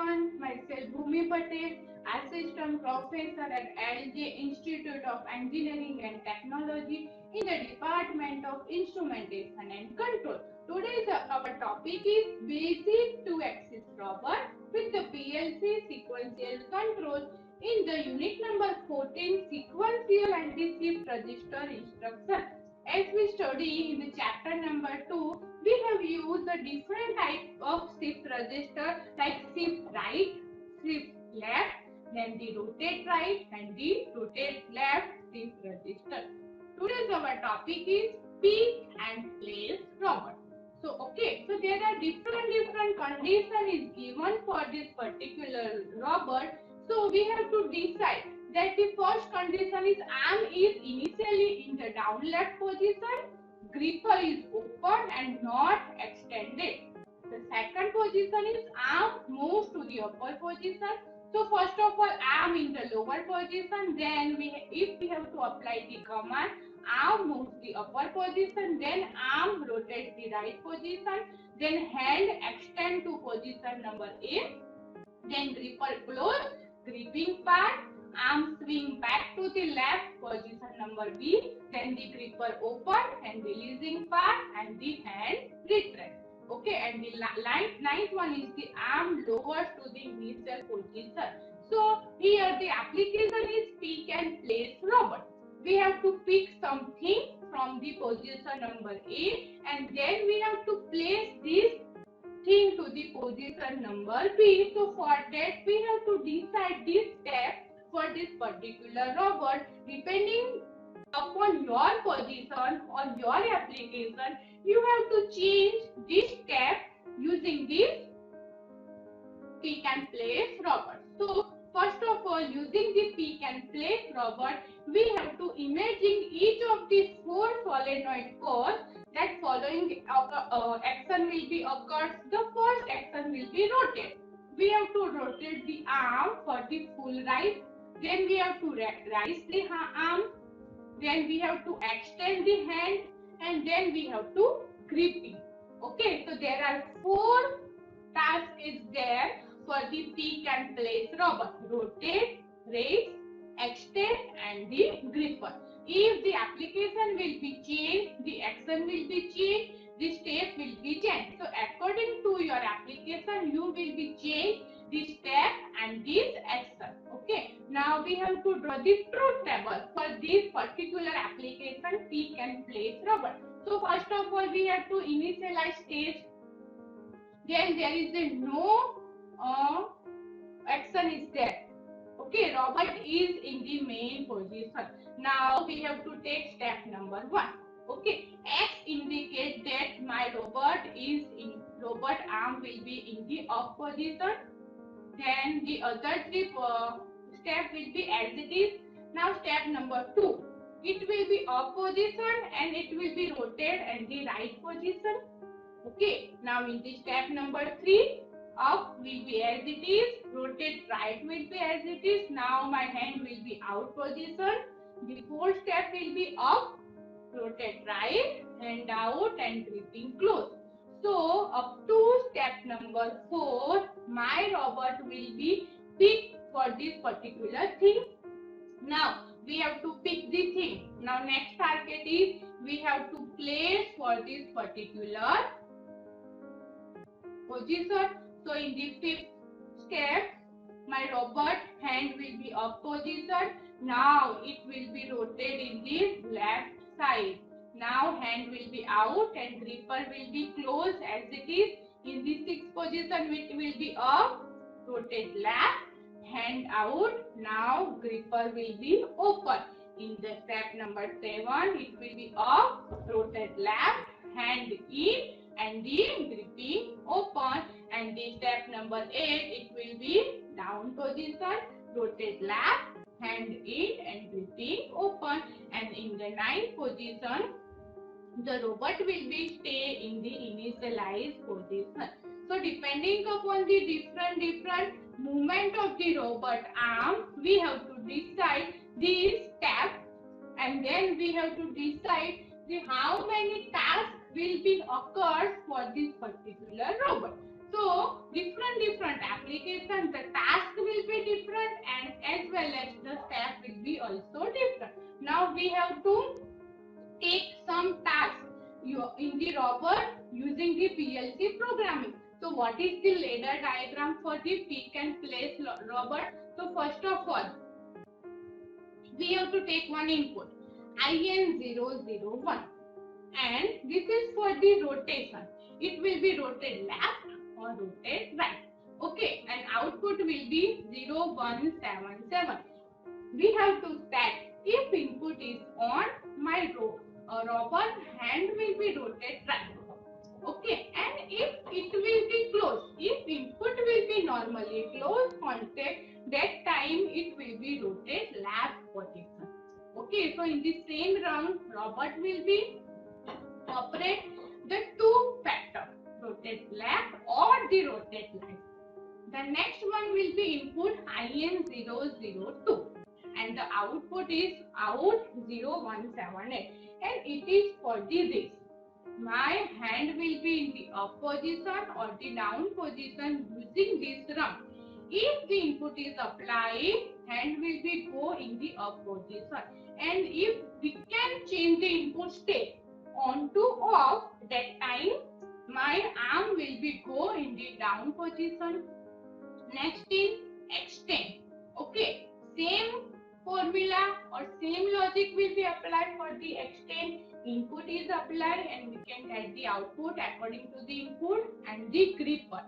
everyone. Myself Bhumi Patel, Assistant Professor at LJ Institute of Engineering and Technology in the Department of Instrumentation and Control. Today's our topic is Basic Two-Axis Robot with the PLC Sequential Control in the unit number 14 Sequential and the Shift Register Instruction. As we study in the chapter number 2, we have used the different types of shift register like shift right, shift left, then the rotate right and the rotate left shift register. Today's our topic is pick and place robot. So there are different condition is given for this particular robot. So we have to decide that the first condition is arm is initially in the down left position, gripper is open and not extended. The second position is arm moves to the upper position. So first of all, arm in the lower position. Then if we have to apply the command, arm moves the upper position. Then arm rotates the right position. Then hand extend to position number A. Then gripper close, gripping part, arm swing back to the left position number B, then the gripper open and releasing part and the hand retract. And the ninth one is the arm lowers to the initial position. So here the application is pick and place robot. We have to pick something from the position number A and then we have to place this thing to the position number B. So for that we have to decide this step for this particular robot. Depending upon your position or your application, you have to change this step using this pick and place robot. So first of all, using the pick and place robot, we have to imagine each of the 4 solenoid cores that following action will be occurs. The first action will be rotate. We have to rotate the arm for the full rise. Then we have to raise the arm. Then we have to extend the hand and then we have to grip it. So there are 4 tasks is there for the pick and place robot: rotate, raise, extend and the gripper. If the application will be changed, the action will be changed, the step will be changed. So according to your application, you will be changed this step and this action. Now we have to draw the truth table for this particular application pick and place robot. So first of all, we have to initialize stage. Then there is a no action is there. Robot is in the main position. Now we have to take step number 1. X indicates that my robot arm will be in the off position. Then the other 3 step will be as it is. Now step number 2. It will be off position and it will be rotated and the right position. Now in the step number 3, up will be as it is, rotate right will be as it is. Now my hand will be out position. The 4th step will be up, rotate right, hand out and gripping close. So up to step number 4, my robot will be picked for this particular thing. Now we have to pick the thing. Now next target is we have to place for this particular position. So in the 5th step, my robot hand will be up position. Now it will be rotated in the left side. Now hand will be out and gripper will be closed as it is. In the 6th position, it will be up, rotate left, hand out. Now gripper will be open. In the step number 7, it will be up, rotate left, hand in and the gripping open. And the step number 8, it will be down position, rotate left, hand in and gripping open. And in the 9th position, the robot will be stay in the initialized position. So depending upon the different movement of the robot arm, we have to decide the step and then we have to decide the how many tasks will be occurred for this particular robot. So different applications, the task will be different and as well as the step will be also different. Now we have to take some tasks in the robot using the PLC programming. So what is the ladder diagram for the pick and place robot? So first of all, we have to take one input IN001 and this is for the rotation. It will be rotate left or rotate right. Okay, and output will be 0177. We have to set if input is on, my robot hand will be rotate right. Okay, and if it will be closed, if input will be normally closed contact, that time it will be rotate left position. Okay, so in the same round, robot will be operate the two factor, rotate left or the rotate right. The next one will be input IN002 and the output is out0178 and it is for the race. My hand will be in the up position or the down position using this rung. If the input is applied, hand will be go in the up position, and if we can change the input state on to off, that time my arm will be go in the down position. Next is extend. Okay, same formula or same logic will be applied for the extend. Input is applied and we can get the output according to the input. And the gripper,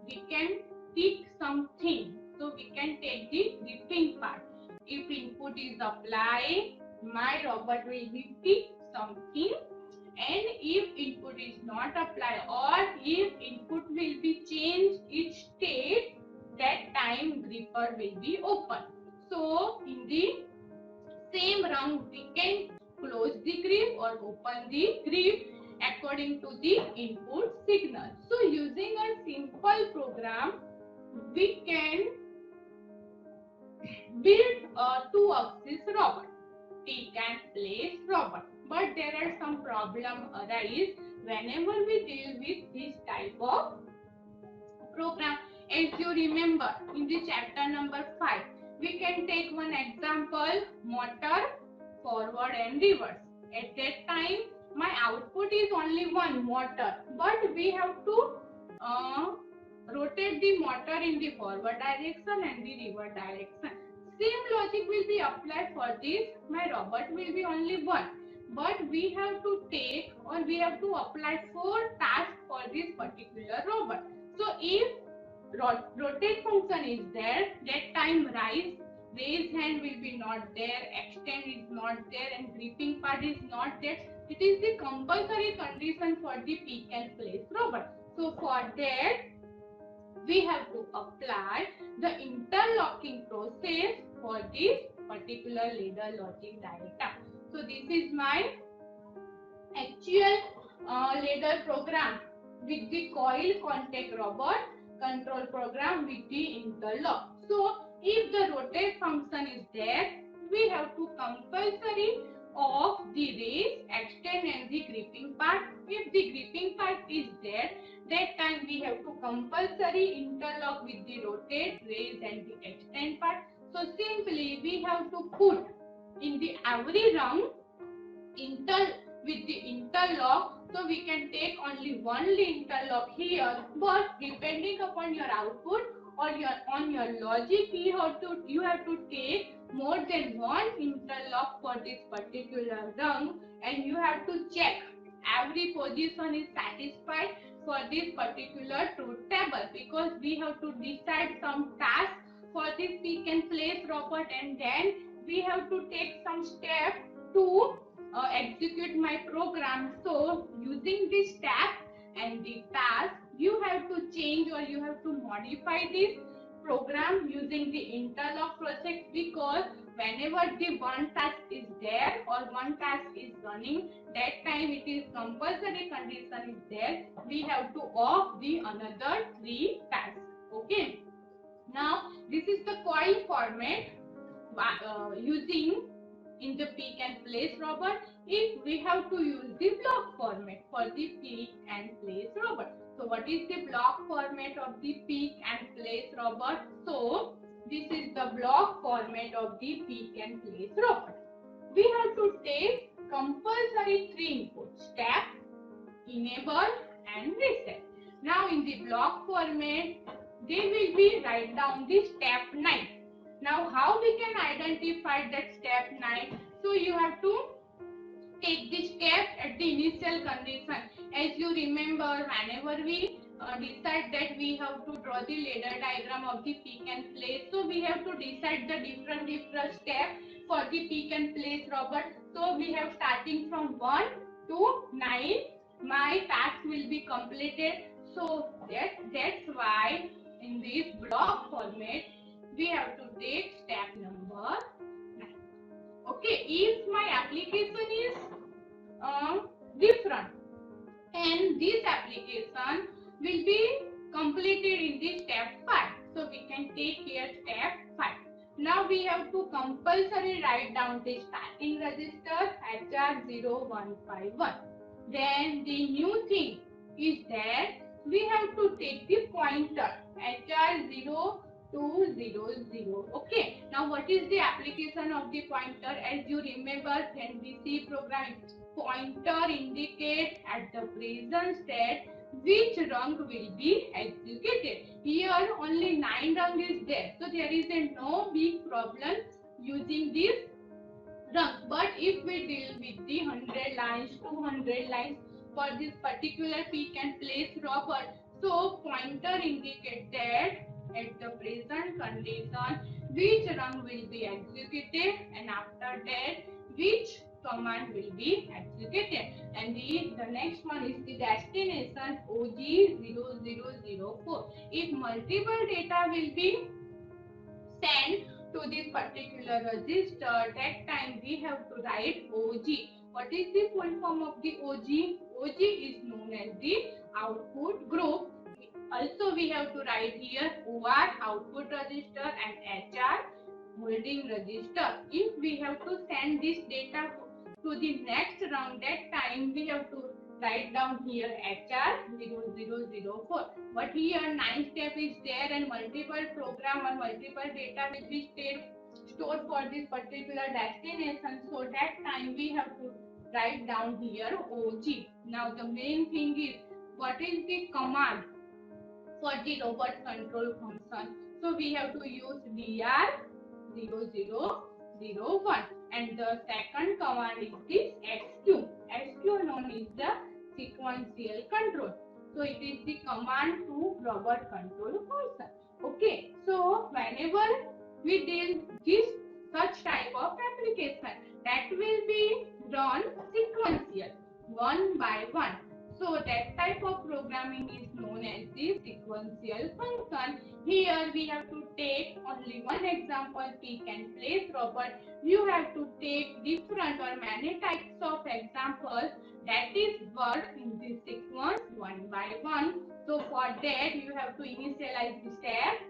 we can tick something, so we can take the gripping part. If input is applied, my robot will be tick something, and if input is not applied or if input will be changed its state, that time gripper will be open. So in the same round we can close the grip or open the grip according to the input signal. So using a simple program, we can build a two-axis robot, pick and place robot. But there are some problem arise whenever we deal with this type of program. As you remember in the chapter number 5, we can take one example, motor forward and reverse. At that time my output is only one motor, but we have to rotate the motor in the forward direction and the reverse direction. Same logic will be applied for this. My robot will be only one, but we have to take or we have to apply 4 tasks for this particular robot. So if rotate function is there, that time raise hand will be not there, extend is not there, and gripping part is not there. It is the compulsory condition for the pick and place robot. So for that we have to apply the interlocking process for this particular ladder logic diagram. So this is my actual ladder program with the coil contact robot control program with the interlock. So if the rotate function is there, we have to compulsory of the raise, extend and the gripping part. If the gripping part is there, that time we have to compulsory interlock with the rotate, raise and the extend part. So simply we have to put in the every round with the interlock. So we can take only one interlock here, but depending upon your output or on your logic, you have to take more than one interlock for this particular rung, and you have to check every position is satisfied for this particular truth table, because we have to decide some task for this pick and place robot, and then we have to take some steps to execute my program. So using this step and the task, you have to change or you have to modify this program using the interlock process, because whenever the one task is there or one task is running, that time it is compulsory condition is there, we have to off the another 3 tasks. Okay, now this is the coil format using in the pick and place robot. If we have to use the block format for the pick and place robot, So what is the block format of the pick and place robot? So this is the block format of the pick and place robot. We have to take compulsory 3 inputs: step, enable and reset. Now in the block format, they will be write down the step 9. Now how we can identify that step 9? So you have to take the step at the initial condition. As you remember, whenever we decide that we have to draw the ladder diagram of the pick and place, so we have to decide the different steps for the pick and place robot. So we have starting from 1 to 9. My task will be completed. So that's why in this block format we have to take step number 9. Okay, if my application is different and this application will be completed in the step 5, so we can take here step 5. Now we have to compulsory write down the starting register HR0151. Then the new thing is that we have to take the pointer HR0200. Okay, now what is the application of the pointer? As you remember, when we see program, pointer indicates at the present state which rung will be executed. Here only 9 rung is there, so there is no big problem using this rung. But if we deal with the 100 lines, 200 lines for this particular pick and place robot, so pointer indicates that at the present condition which rung will be executed, and after that which command will be executed. And the next one is the destination OG0004. If multiple data will be sent to this particular register, that time we have to write OG. What is the full form of the OG? OG is known as the output group. Also we have to write here OR output register and HR holding register. If we have to send this data to the next round, that time we have to write down here HR0004. But here 9 step is there and multiple program or multiple data will be stored for this particular destination. So that time we have to write down here OG. Now the main thing is, what is the command for the robot control function? So we have to use DR0001, and the second command is this SQ. SQ known as the sequential control. So it is the command to robot control function. Okay, so whenever we deal this such type of application, that will be run sequential, one by one. So that type of programming is known as the sequential function. Here we have to take only one example, pick and place robot. You have to take different or many types of examples that is work in this sequence one by one. So for that you have to initialize the step,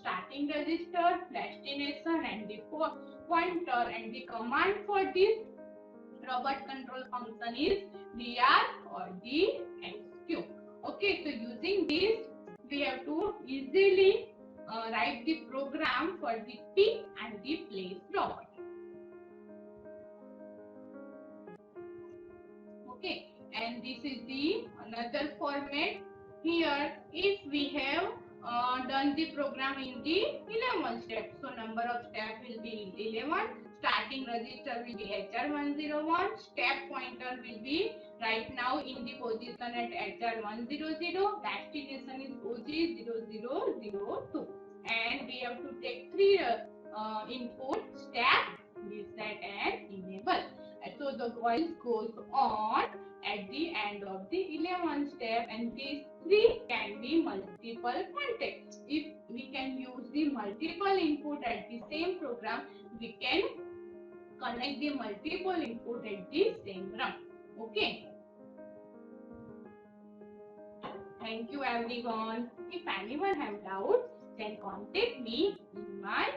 starting register, destination and the pointer, and the command for this robot control function is DR or the SQ. Okay, so using this we have to easily write the program for the pick and the place robot. Okay, and this is the another format. Here if we have done the program in the 11 steps, so number of steps will be 11. Starting register will be HR101. Step pointer will be right now in the position at HR100. Destination is OG0002. And we have to take 3 input: step, reset and enable. So the while goes on at the end of the 11 step, and these 3 can be multiple contexts. If we can use the multiple input at the same program, we can connect the multiple input at the same run. Okay. Thank you everyone. If anyone have doubts, then contact me in my